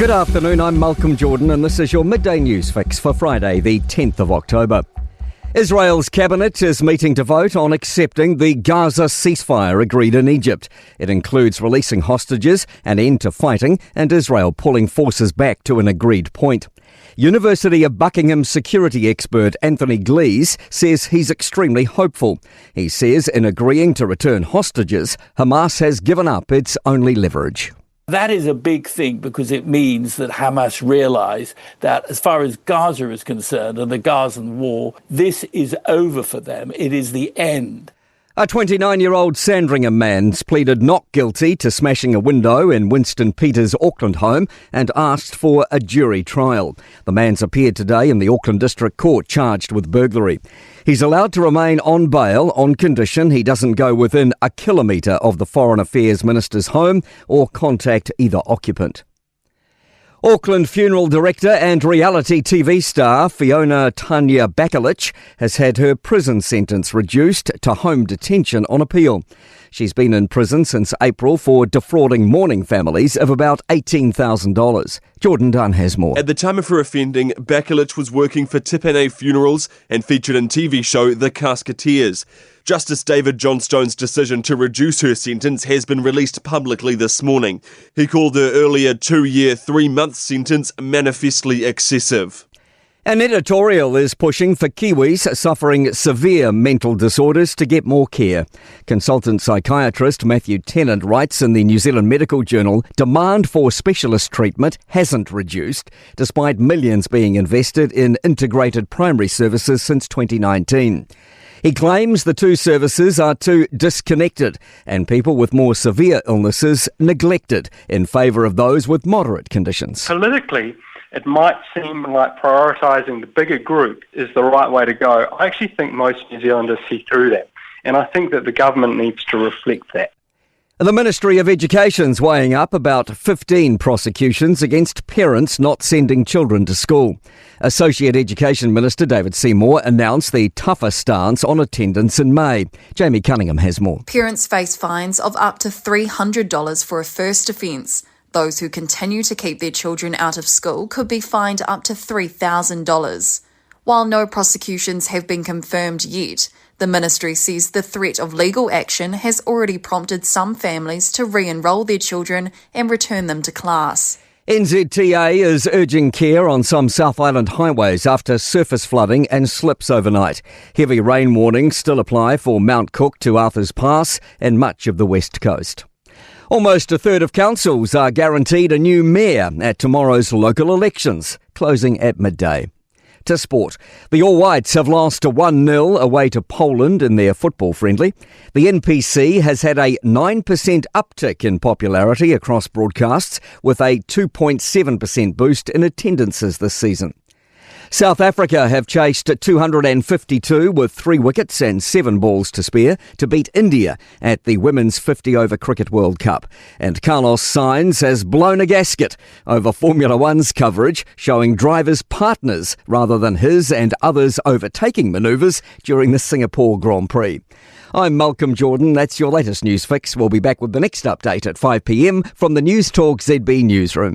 Good afternoon, I'm Malcolm Jordan and this is your Midday News Fix for Friday, the 10th of October. Israel's cabinet is meeting to vote on accepting the Gaza ceasefire agreed in Egypt. It includes releasing hostages, an end to fighting, and Israel pulling forces back to an agreed point. University of Buckingham security expert Anthony Glees says he's extremely hopeful. He says in agreeing to return hostages, Hamas has given up its only leverage. That is a big thing because it means that Hamas realise that as far as Gaza is concerned and the Gazan war, this is over for them. It is the end. A 29-year-old Sandringham man's pleaded not guilty to smashing a window in Winston Peters' Auckland home and asked for a jury trial. The man's appeared today in the Auckland District Court charged with burglary. He's allowed to remain on bail on condition he doesn't go within a kilometre of the Foreign Affairs Minister's home or contact either occupant. Auckland funeral director and reality TV star Fiona Tanya Bakulich has had her prison sentence reduced to home detention on appeal. She's been in prison since April for defrauding mourning families of about $18,000. Jordan Dunn has more. At the time of her offending, Bakulich was working for Tipene Funerals and featured in TV show The Casketeers. Justice David Johnstone's decision to reduce her sentence has been released publicly this morning. He called her earlier 2-year, 3-month sentence manifestly excessive. An editorial is pushing for Kiwis suffering severe mental disorders to get more care. Consultant psychiatrist Matthew Tennant writes in the New Zealand Medical Journal, demand for specialist treatment hasn't reduced, despite millions being invested in integrated primary services since 2019. He claims the two services are too disconnected and people with more severe illnesses neglected in favour of those with moderate conditions. Politically, it might seem like prioritising the bigger group is the right way to go. I actually think most New Zealanders see through that, and I think that the government needs to reflect that. The Ministry of Education's weighing up about 15 prosecutions against parents not sending children to school. Associate Education Minister David Seymour announced the tougher stance on attendance in May. Jamie Cunningham has more. Parents face fines of up to $300 for a first offence. Those who continue to keep their children out of school could be fined up to $3,000. While no prosecutions have been confirmed yet, the ministry says the threat of legal action has already prompted some families to re-enrol their children and return them to class. NZTA is urging care on some South Island highways after surface flooding and slips overnight. Heavy rain warnings still apply for Mount Cook to Arthur's Pass and much of the West Coast. Almost a third of councils are guaranteed a new mayor at tomorrow's local elections, closing at midday. To sport, the All Whites have lost 1-0 away to Poland in their football friendly. The NPC has had a 9% uptick in popularity across broadcasts, with a 2.7% boost in attendances this season. South Africa have chased 252 with 3 wickets and 7 balls to spare to beat India at the Women's 50-over Cricket World Cup. And Carlos Sainz has blown a gasket over Formula One's coverage, showing drivers' partners rather than his and others' overtaking manoeuvres during the Singapore Grand Prix. I'm Malcolm Jordan. That's your latest news fix. We'll be back with the next update at 5 p.m. from the Newstalk ZB newsroom.